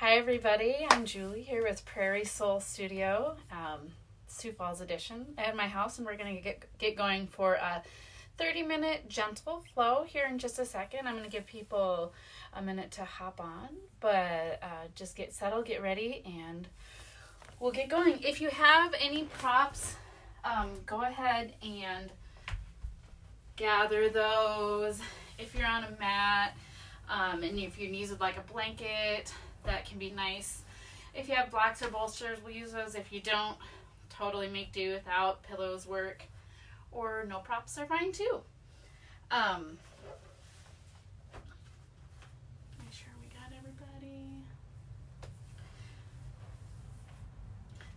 Hi everybody, I'm Julie here with Prairie Soul Studio, Sioux Falls edition at my house, and we're going to get going for a 30-minute gentle flow here in just a second. I'm going to give people a minute to hop on, but just get settled, get ready, and we'll get going. If you have any props, go ahead and gather those. If you're on a mat, and if your knees would like a blanket, that can be nice. If you have blocks or bolsters, we'll use those. If you don't, totally make do without. Pillows work, or no props are fine too. Make sure we got everybody.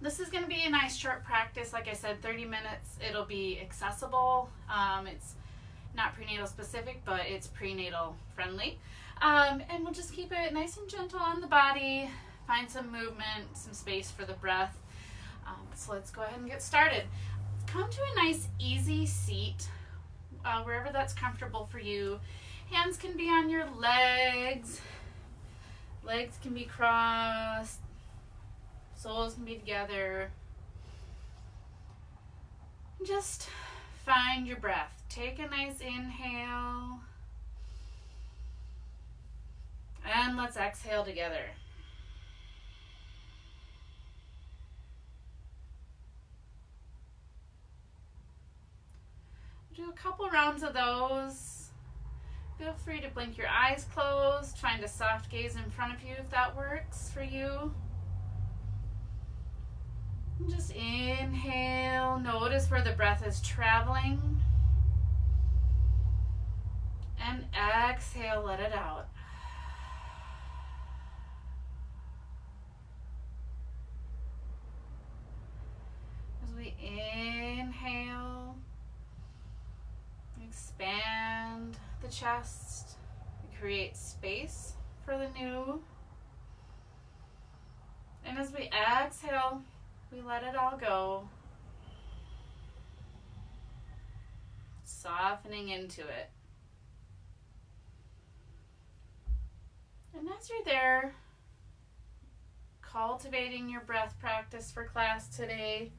This is going to be a nice short practice. Like I said, 30 minutes. It'll be accessible. It's not prenatal specific, but it's prenatal friendly. And we'll just keep it nice and gentle on the body. Find some movement, some space for the breath. So let's go ahead and get started. Come to a nice easy seat, wherever that's comfortable for you. Hands can be on your legs. Legs can be crossed. Soles can be together. Just find your breath. Take a nice inhale. And let's exhale together. Do a couple rounds of those. Feel free to blink your eyes closed. Find a soft gaze in front of you if that works for you. And just inhale. Notice where the breath is traveling. And exhale, let it out. As we inhale, expand the chest, we create space for the new. And as we exhale, we let it all go, softening into it. And as you're there, cultivating your breath practice for class today,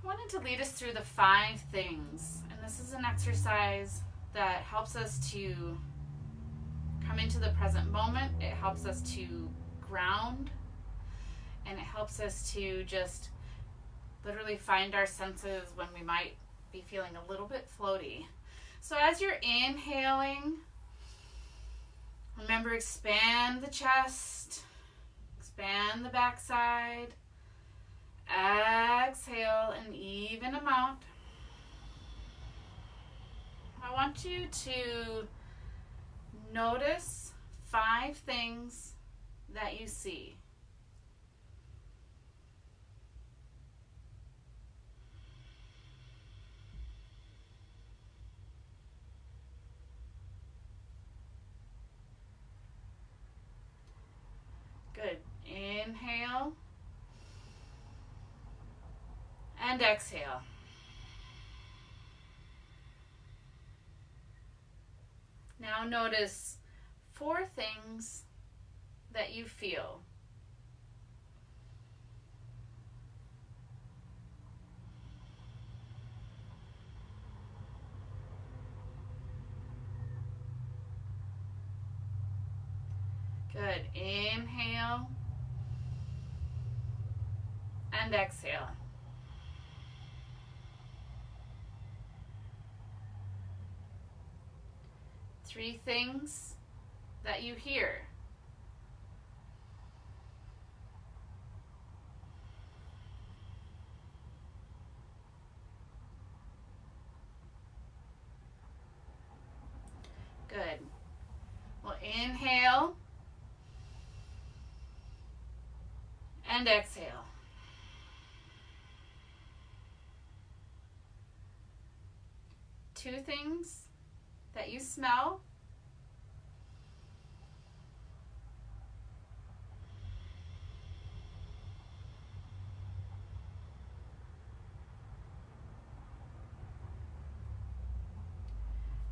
I wanted to lead us through the 5 things. And this is an exercise that helps us to come into the present moment. It helps us to ground. And it helps us to just literally find our senses when we might be feeling a little bit floaty. So as you're inhaling, remember, expand the chest, expand the backside. Exhale an even amount. I want you to notice 5 things that you see. Good. Inhale. And exhale. Now notice 4 things that you feel. Good. Inhale and exhale. Three things that you hear. Good. Well, inhale and exhale. Two things that you smell.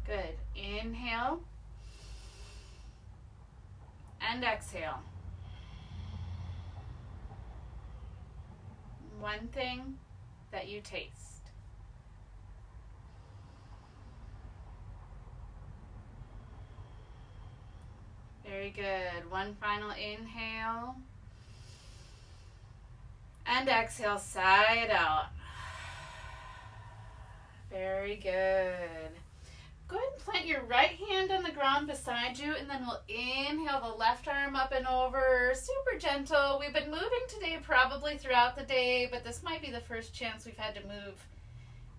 Good. Inhale and exhale. One thing that you taste. Very good. One final inhale. And exhale, side out. Very good. Go ahead and plant your right hand on the ground beside you, and then we'll inhale the left arm up and over. Super gentle. We've been moving today probably throughout the day, but this might be the first chance we've had to move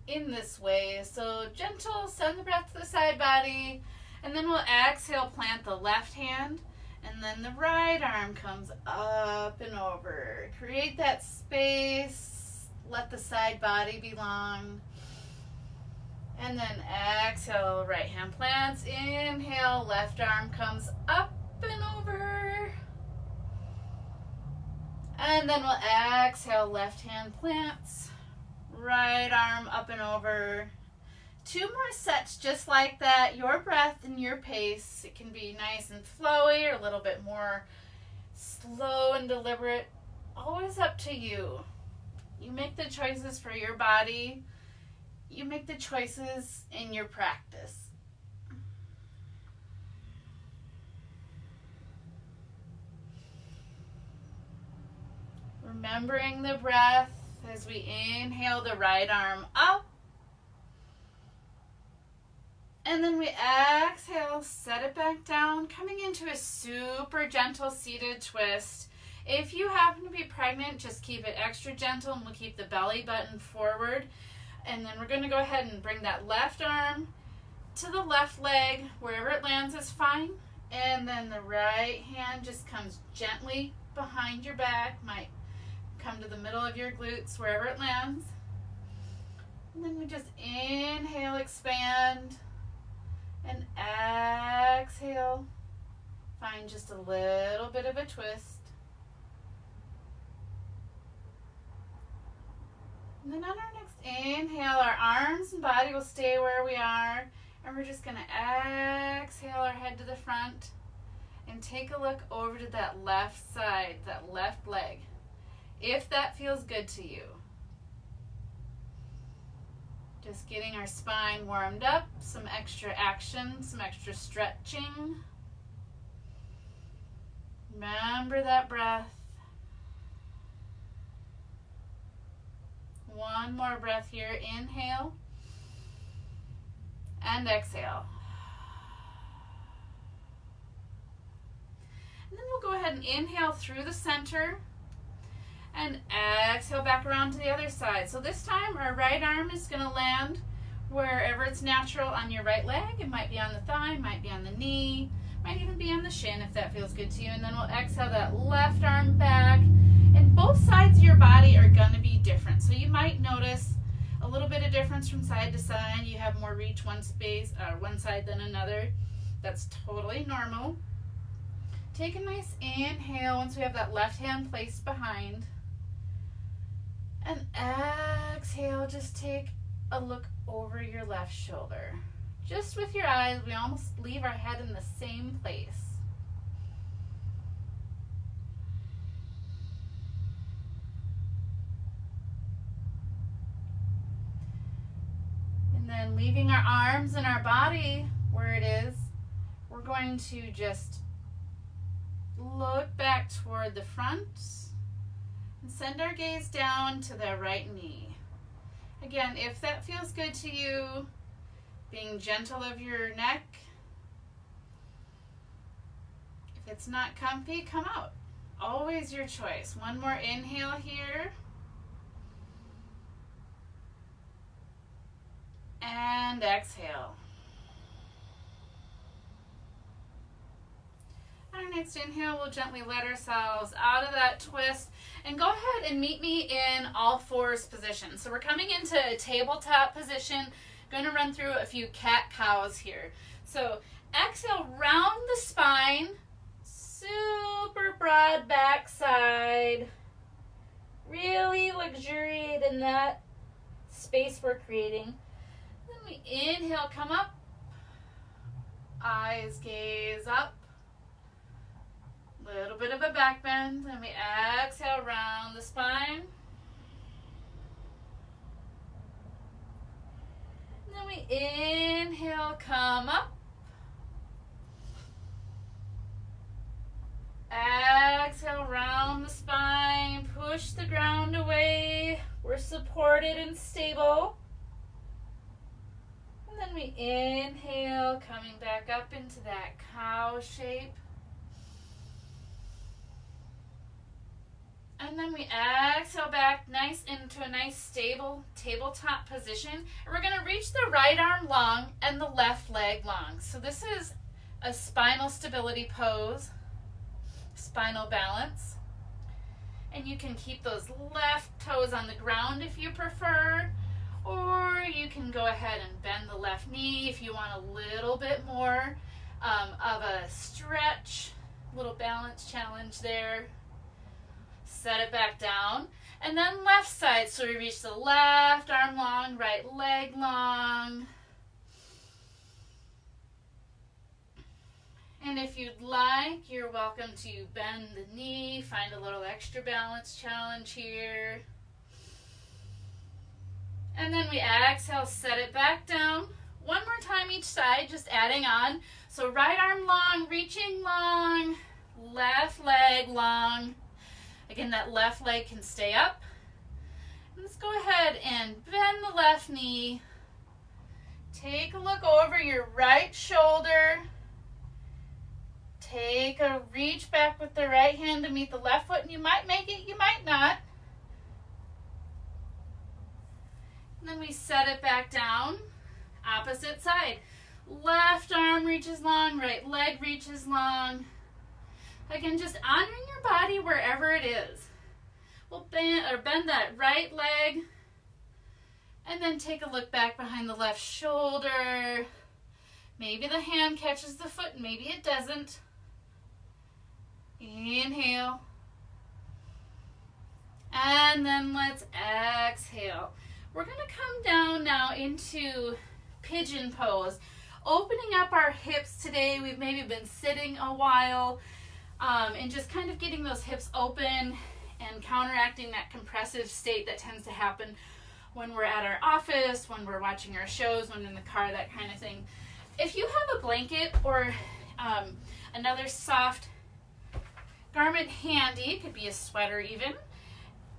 in this way. So gentle, send the breath to the side body, and then we'll exhale, plant the left hand, and then the right arm comes up and over. Create that space. Let the side body be long. And then exhale, right hand plants. Inhale, left arm comes up and over. And then we'll exhale, left hand plants. Right arm up and over. 2 more sets just like that. Your breath and your pace. It can be nice and flowy or a little bit more slow and deliberate. Always up to you. You make the choices for your body. You make the choices in your practice. Remembering the breath as we inhale the right arm up. And then we exhale, set it back down, coming into a super gentle seated twist. If you happen to be pregnant, just keep it extra gentle and we'll keep the belly button forward. And then we're going to go ahead and bring that left arm to the left leg. Wherever it lands is fine. And then the right hand just comes gently behind your back. Might come to the middle of your glutes, wherever it lands. And then we just inhale, expand. And exhale. Find just a little bit of a twist. And then on our next inhale, our arms and body will stay where we are. And we're just going to exhale our head to the front. And take a look over to that left side, that left leg. If that feels good to you. Just getting our spine warmed up, some extra action, some extra stretching. Remember that breath. One more breath here. Inhale and exhale. And then we'll go ahead and inhale through the center. And exhale back around to the other side. So this time our right arm is going to land wherever it's natural on your right leg. It might be on the thigh, might be on the knee, might even be on the shin if that feels good to you. And then we'll exhale that left arm back. And both sides of your body are going to be different. So you might notice a little bit of difference from side to side. You have more reach one side than another. That's totally normal. Take a nice inhale once we have that left hand placed behind. And exhale, just take a look over your left shoulder. Just with your eyes, we almost leave our head in the same place. And then leaving our arms and our body where it is, we're going to just look back toward the front. And send our gaze down to the right knee. Again, if that feels good to you, being gentle of your neck. If it's not comfy, come out. Always your choice. One more inhale here. And exhale. On our next inhale, we'll gently let ourselves out of that twist. And go ahead and meet me in all fours position. So we're coming into a tabletop position. Going to run through a few cat-cows here. So exhale, round the spine. Super broad backside. Really luxuriate in that space we're creating. Then we inhale, come up. Eyes gaze up. Little bit of a back bend. Then we exhale, round the spine. we inhale, come up. Exhale, round the spine, push the ground away. We're supported and stable. And then we inhale, coming back up into that cow shape. And then we exhale back into a nice stable tabletop position. And we're going to reach the right arm long and the left leg long. So this is a spinal stability pose, spinal balance. And you can keep those left toes on the ground if you prefer, or you can go ahead and bend the left knee if you want a little bit more of a stretch, little balance challenge there. Set it back down. And then left side, so we reach the left arm long, right leg long. And if you'd like, you're welcome to bend the knee, find a little extra balance challenge here. And then we exhale, set it back down. One more time each side, just adding on. So right arm long, reaching long, left leg long. Again, that left leg can stay up. Let's go ahead and bend the left knee. Take a look over your right shoulder. Take a reach back with the right hand to meet the left foot, and you might make it, you might not. And then we set it back down, opposite side. Left arm reaches long, right leg reaches long. Again, just honoring your body wherever it is. We'll bend that right leg, and then take a look back behind the left shoulder. Maybe the hand catches the foot, maybe it doesn't. Inhale. And then let's exhale. We're going to come down now into pigeon pose. Opening up our hips today. We've maybe been sitting a while. And just kind of getting those hips open and counteracting that compressive state that tends to happen when we're at our office, when we're watching our shows, when in the car, that kind of thing. If you have a blanket or another soft garment handy, it could be a sweater even,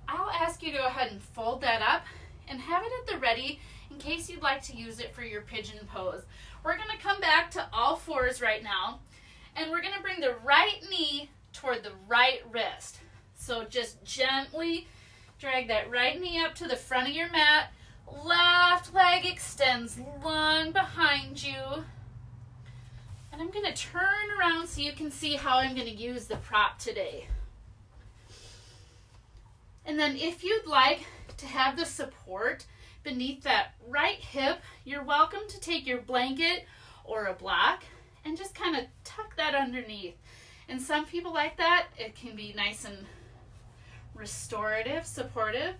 I'll ask you to go ahead and fold that up and have it at the ready in case you'd like to use it for your pigeon pose. We're going to come back to all fours right now. And we're going to bring the right knee toward the right wrist. So just gently drag that right knee up to the front of your mat. Left leg extends long behind you. And I'm going to turn around so you can see how I'm going to use the prop today. And then if you'd like to have the support beneath that right hip, you're welcome to take your blanket or a block and just kind of tuck that underneath. And some people like that. It can be nice and restorative, supportive.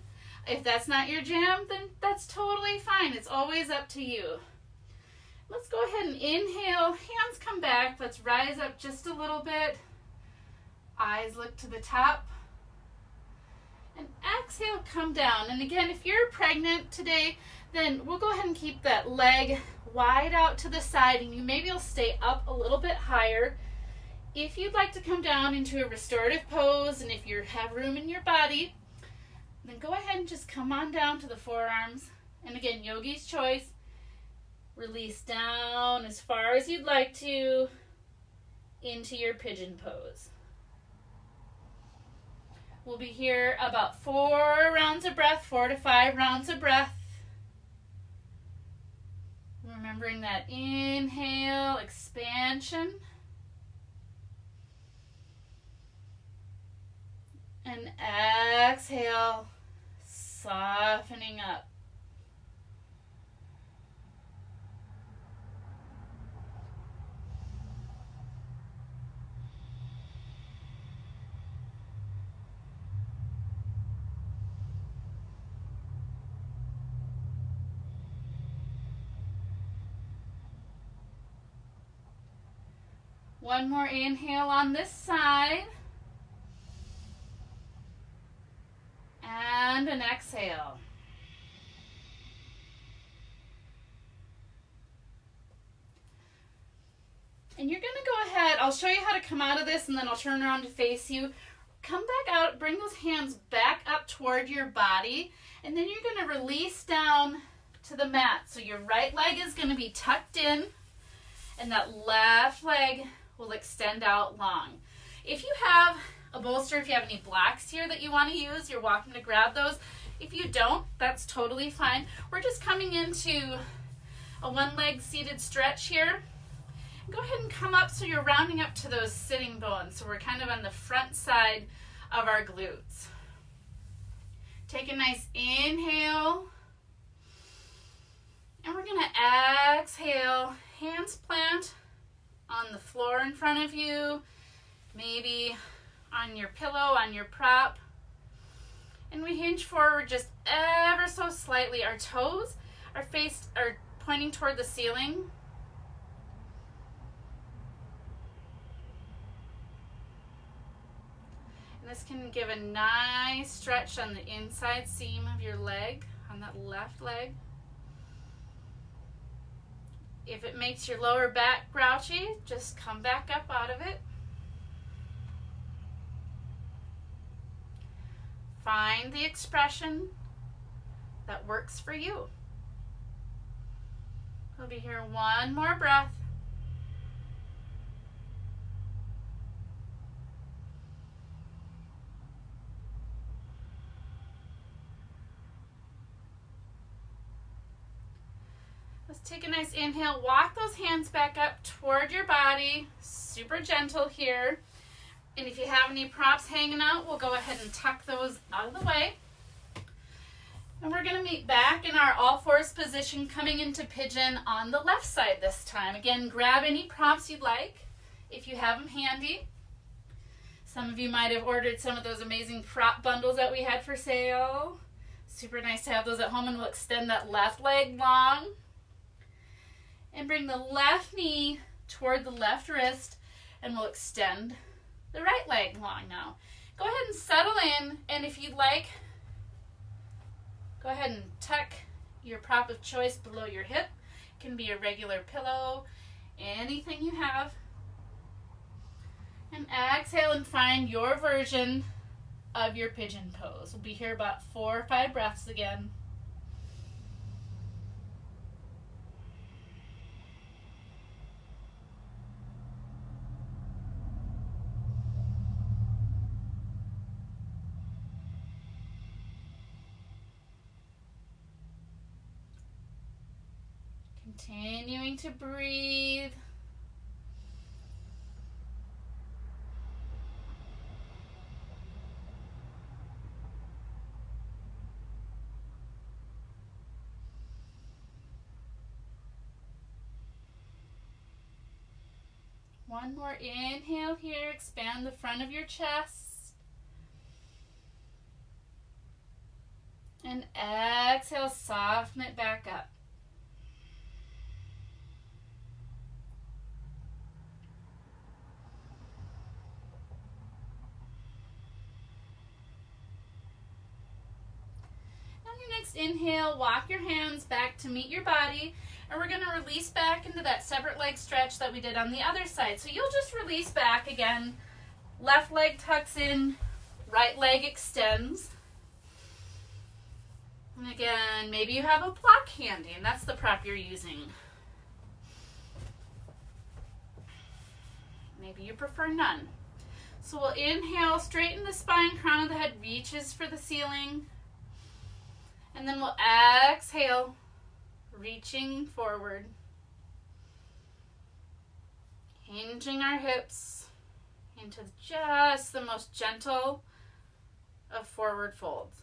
If that's not your jam, then that's totally fine. It's always up to you. Let's go ahead and inhale. Hands come back. Let's rise up just a little bit. Eyes look to the top. And exhale, come down. And again, if you're pregnant today, then we'll go ahead and keep that leg wide out to the side, and you maybe will stay up a little bit higher. If you'd like to come down into a restorative pose, and if you have room in your body, then go ahead and just come on down to the forearms. And again, yogi's choice. Release down as far as you'd like to into your pigeon pose. We'll be here about 4 rounds of breath, 4 to 5 rounds of breath. Remembering that inhale, expansion. And exhale, softening up. One more inhale on this side. And an exhale. And you're going to go ahead, I'll show you how to come out of this and then I'll turn around to face you. Come back out, bring those hands back up toward your body, and then you're going to release down to the mat. So your right leg is going to be tucked in, and that left leg will extend out long. If you have a bolster, if you have any blocks here that you want to use, you're welcome to grab those. If you don't, that's totally fine. We're just coming into a one-leg seated stretch here. Go ahead and come up so you're rounding up to those sitting bones. So we're kind of on the front side of our glutes. Take a nice inhale. And we're going to exhale. Hands plant on the floor in front of you. Maybe on your pillow, on your prop. And we hinge forward just ever so slightly. Our toes are pointing toward the ceiling. This can give a nice stretch on the inside seam of your leg, on that left leg. If it makes your lower back grouchy, just come back up out of it. Find the expression that works for you. We'll be here one more breath. Let's take a nice inhale. Walk those hands back up toward your body. Super gentle here. And if you have any props hanging out, we'll go ahead and tuck those out of the way. And we're going to meet back in our all fours position, coming into pigeon on the left side this time. Again, grab any props you'd like if you have them handy. Some of you might have ordered some of those amazing prop bundles that we had for sale. Super nice to have those at home, and we'll extend that left leg long. And bring the left knee toward the left wrist, and we'll extend the right leg long now. Go ahead and settle in, and if you'd like, go ahead and tuck your prop of choice below your hip. It can be a regular pillow, anything you have. And exhale and find your version of your pigeon pose. We'll be here about 4 or 5 breaths again. Continuing to breathe. One more inhale here. Expand the front of your chest. And exhale, soften it back up. Next inhale, walk your hands back to meet your body, and we're going to release back into that separate leg stretch that we did on the other side. So you'll just release back again. Left leg tucks in, right leg extends. And again, maybe you have a block handy, and that's the prop you're using. Maybe you prefer none. So we'll inhale, straighten the spine, crown of the head reaches for the ceiling. And then we'll exhale, reaching forward, hinging our hips into just the most gentle of forward folds.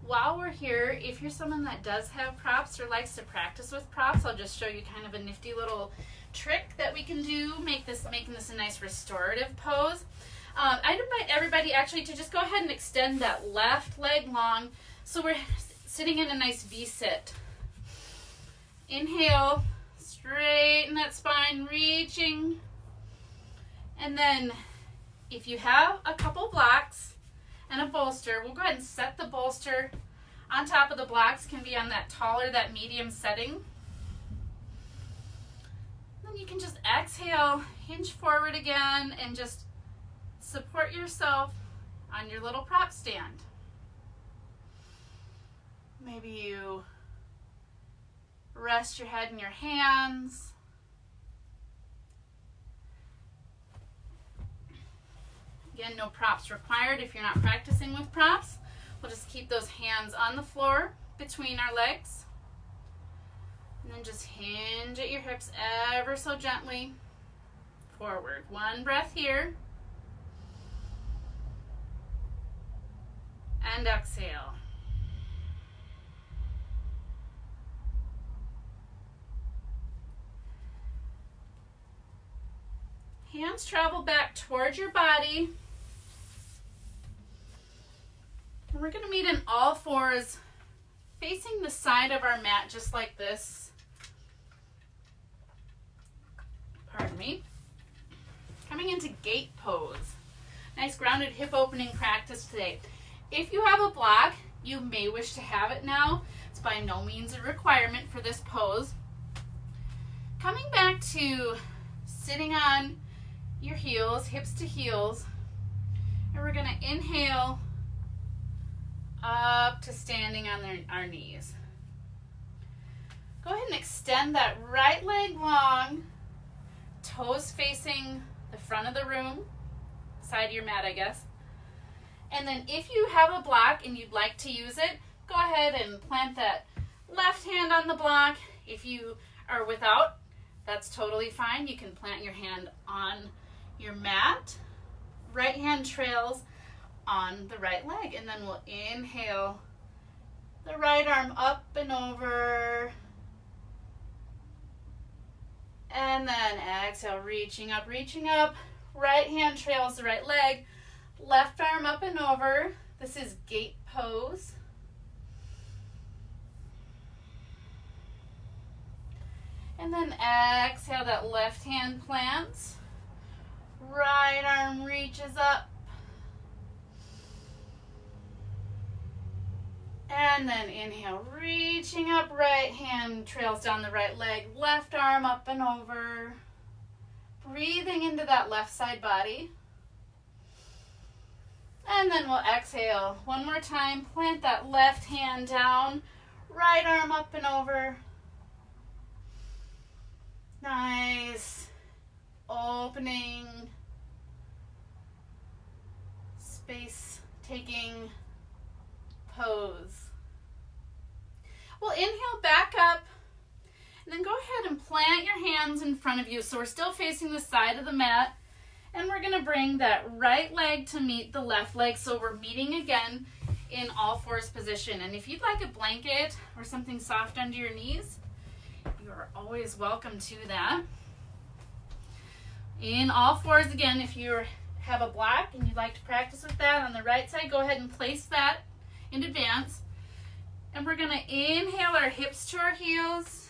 While we're here, if you're someone that does have props or likes to practice with props, I'll just show you kind of a nifty little trick that we can do, making this a nice restorative pose. I'd invite everybody actually to just go ahead and extend that left leg long so we're sitting in a nice V-sit. Inhale, straighten that spine, reaching. And then if you have a couple blocks and a bolster, we'll go ahead and set the bolster on top of the blocks. Can be on that taller, that medium setting. Then you can just exhale, hinge forward again, and just support yourself on your little prop stand. Maybe you rest your head in your hands. Again, no props required if you're not practicing with props. We'll just keep those hands on the floor between our legs. And then just hinge at your hips ever so gently forward. One breath here. And exhale. Hands travel back towards your body. And we're going to meet in all fours, facing the side of our mat just like this. Pardon me. Coming into gate pose. Nice grounded hip opening practice today. If you have a block, you may wish to have it now. It's by no means a requirement for this pose. Coming back to sitting on your heels, hips to heels, and we're going to inhale up to standing on our knees. Go ahead and extend that right leg long, toes facing the front of the room, side of your mat, I guess. And then if you have a block and you'd like to use it, go ahead and plant that left hand on the block. If you are without, that's totally fine. You can plant your hand on your mat. Right hand trails on the right leg. And then we'll inhale the right arm up and over. And then exhale, reaching up, reaching up. Right hand trails the right leg. Left arm up and over. This is gate pose. And then exhale, that left hand plants. Right arm reaches up. And then inhale, reaching up, right hand trails down the right leg, left arm up and over. Breathing into that left side body. And then we'll exhale one more time, plant that left hand down, right arm up and over. Nice. Opening, space taking pose. We'll inhale back up and then go ahead and plant your hands in front of you. So we're still facing the side of the mat, and we're going to bring that right leg to meet the left leg. So we're meeting again in all fours position. And if you'd like a blanket or something soft under your knees, you're always welcome to that. In all fours again, if you have a block and you'd like to practice with that on the right side, go ahead and place that in advance. And we're going to inhale our hips to our heels.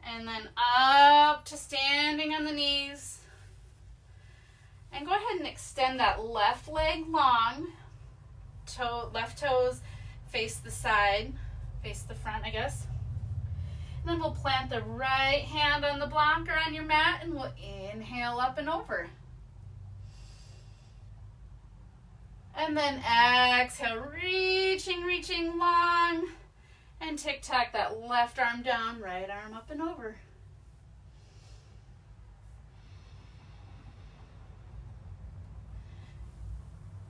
And then up to standing on the knees. And go ahead and extend that left leg long. Left toes face the side, face the front, I guess. And then we'll plant the right hand on the block or on your mat, and we'll inhale up and over. And then exhale, reaching long. And tic-tac that left arm down, right arm up and over.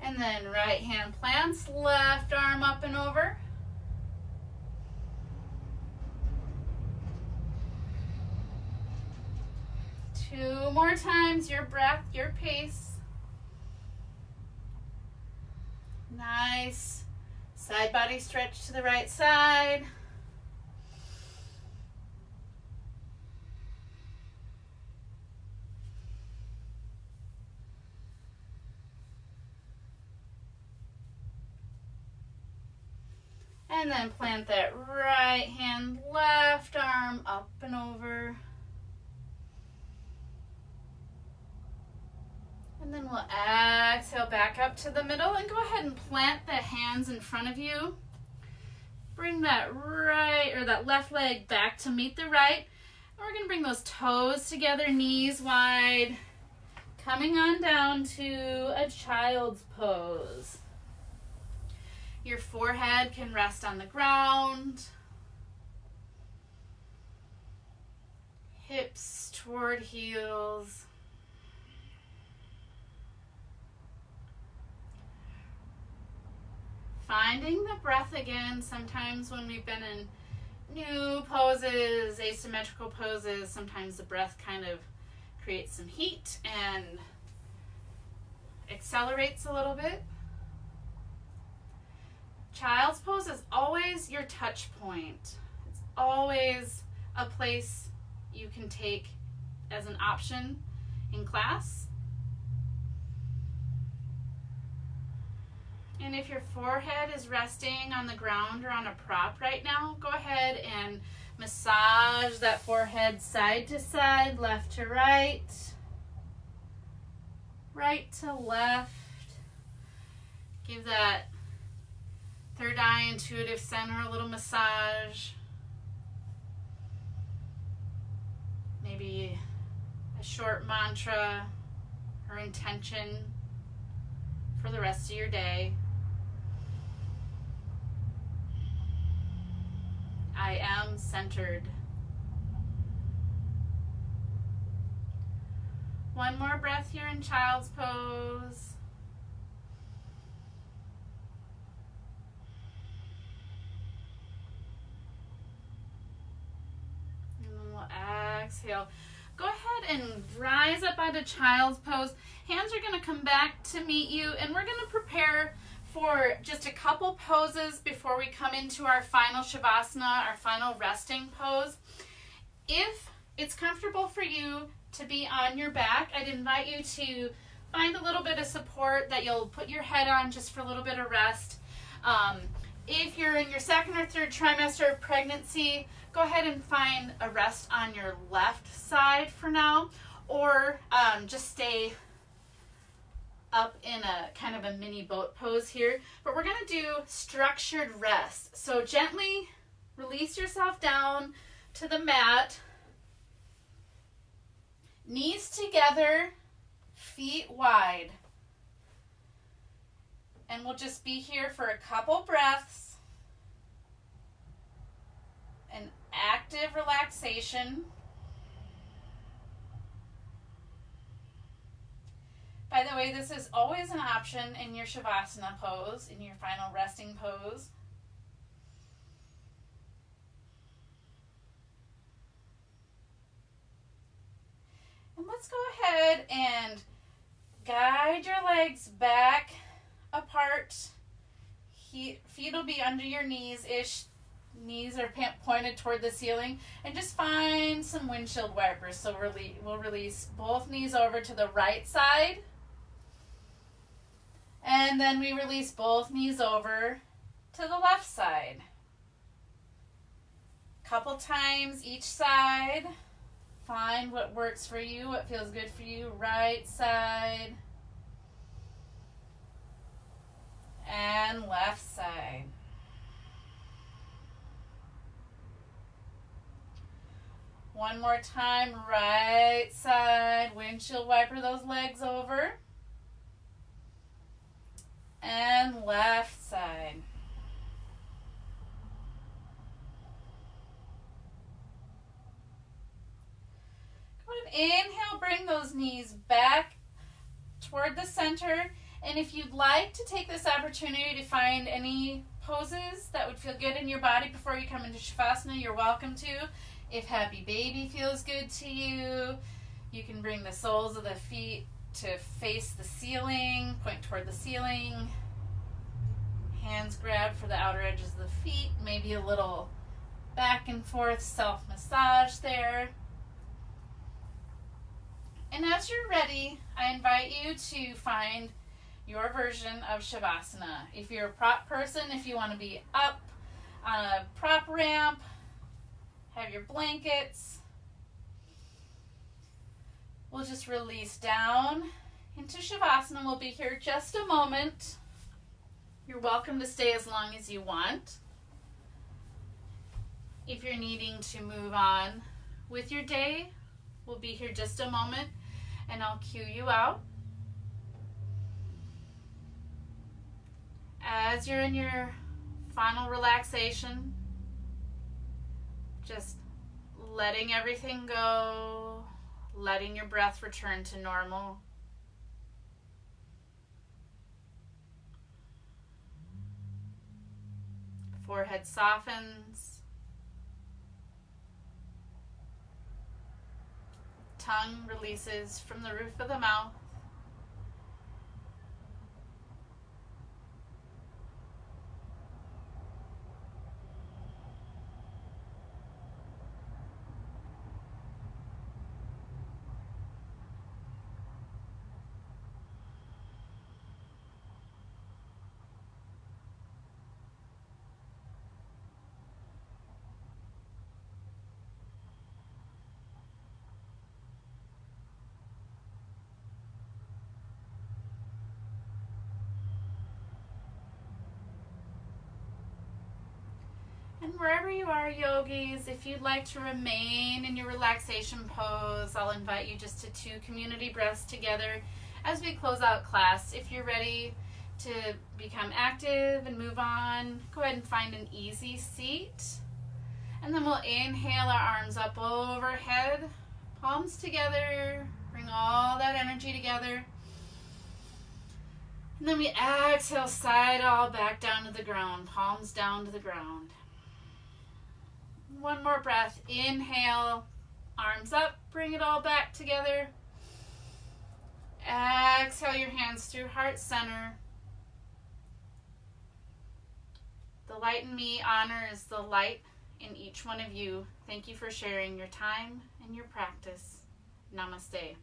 And then right hand plants, left arm up and over. Two more times, your breath, your pace. Nice. Side body stretch to the right side. And then plant that right hand, left arm up and over. And then we'll exhale back up to the middle and go ahead and plant the hands in front of you. Bring that right or that left leg back to meet the right. And we're going to bring those toes together, knees wide, coming on down to a child's pose. Your forehead can rest on the ground. Hips toward heels. Finding the breath again. Sometimes when we've been in new poses, asymmetrical poses, sometimes the breath kind of creates some heat and accelerates a little bit. Child's pose is always your touch point. It's always a place you can take as an option in class. And if your forehead is resting on the ground or on a prop right now, go ahead and massage that forehead side to side, left to right, right to left. Give that third eye intuitive center a little massage. Maybe a short mantra or intention for the rest of your day. I am centered. One more breath here in child's pose. Exhale. Go ahead and rise up out of child's pose. Hands are going to come back to meet you, and we're going to prepare for just a couple poses before we come into our final Shavasana, our final resting pose. If it's comfortable for you to be on your back, I'd invite you to find a little bit of support that you'll put your head on just for a little bit of rest. If you're in your second or third trimester of pregnancy, go ahead and find a rest on your left side for now, or just stay up in a kind of a mini boat pose here. But we're going to do structured rest. So gently release yourself down to the mat. Knees together, feet wide. And we'll just be here for a couple breaths. An active relaxation. By the way, this is always an option in your Shavasana pose, in your final resting pose. And let's go ahead and guide your legs back apart. Feet will be under your knees-ish. Knees are pointed toward the ceiling. And just find some windshield wipers. So we'll release both knees over to the right side. And then we release both knees over to the left side. Couple times each side. Find what works for you, what feels good for you. Right side. And left side. One more time, right side. Windshield wiper those legs over. And left side. Go ahead, inhale, bring those knees back toward the center. And if you'd like to take this opportunity to find any poses that would feel good in your body before you come into Shavasana, you're welcome to. If Happy Baby feels good to you, you can bring the soles of the feet to face the ceiling, point toward the ceiling. Hands grab for the outer edges of the feet, maybe a little back and forth self-massage there. And as you're ready, I invite you to find your version of Shavasana. If you're a prop person, if you want to be up on a prop ramp. Have your blankets. We'll just release down into Shavasana. We'll be here just a moment. You're welcome to stay as long as you want. If you're needing to move on with your day, we'll be here just a moment and I'll cue you out. As you're in your final relaxation, just letting everything go, letting your breath return to normal. Forehead softens. Tongue releases from the roof of the mouth. And wherever you are, yogis, if you'd like to remain in your relaxation pose, I'll invite you just to 2 community breaths together as we close out class. If you're ready to become active and move on, go ahead and find an easy seat. And then we'll inhale our arms up overhead, palms together, bring all that energy together. And then we exhale, side all back down to the ground, palms down to the ground. One more breath. Inhale, arms up, bring it all back together. Exhale your hands through heart center. The light in me honors the light in each one of you. Thank you for sharing your time and your practice. Namaste.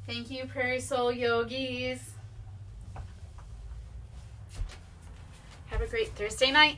Thank you, Prairie Soul Yogis. Have a great Thursday night.